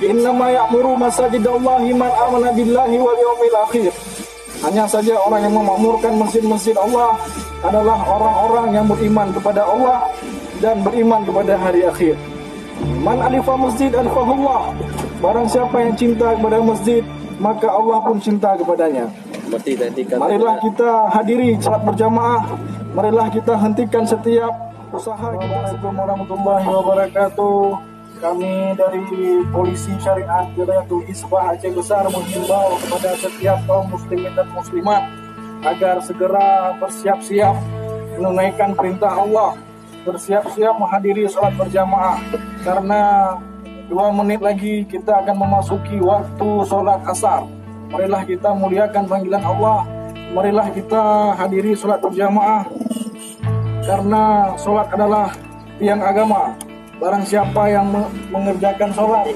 Innama ya'muru masajidallahi man amana billahi wal yawmil akhir. Hanya saja orang yang memakmurkan masjid-masjid Allah adalah orang-orang yang beriman kepada Allah dan beriman kepada hari akhir. Man alifa masjid alifahullah. Barang siapa yang cinta kepada masjid, maka Allah pun cinta kepadanya. Marilah kita hadiri salat berjamaah. Marilah kita hentikan setiap usaha kita. Assalamualaikum warahmatullahi wabarakatuh. Kami dari Polisi Syariat Wilayatul Hisbah Aceh Besar menghimbau kepada setiap kaum muslimin dan muslimat agar segera bersiap-siap menunaikan perintah Allah, bersiap-siap menghadiri sholat berjamaah, karena 2 menit lagi kita akan memasuki waktu sholat asar. Marilah kita muliakan panggilan Allah, marilah kita hadiri sholat berjamaah, karena sholat adalah tiang agama. Barang siapa yang mengerjakan sholat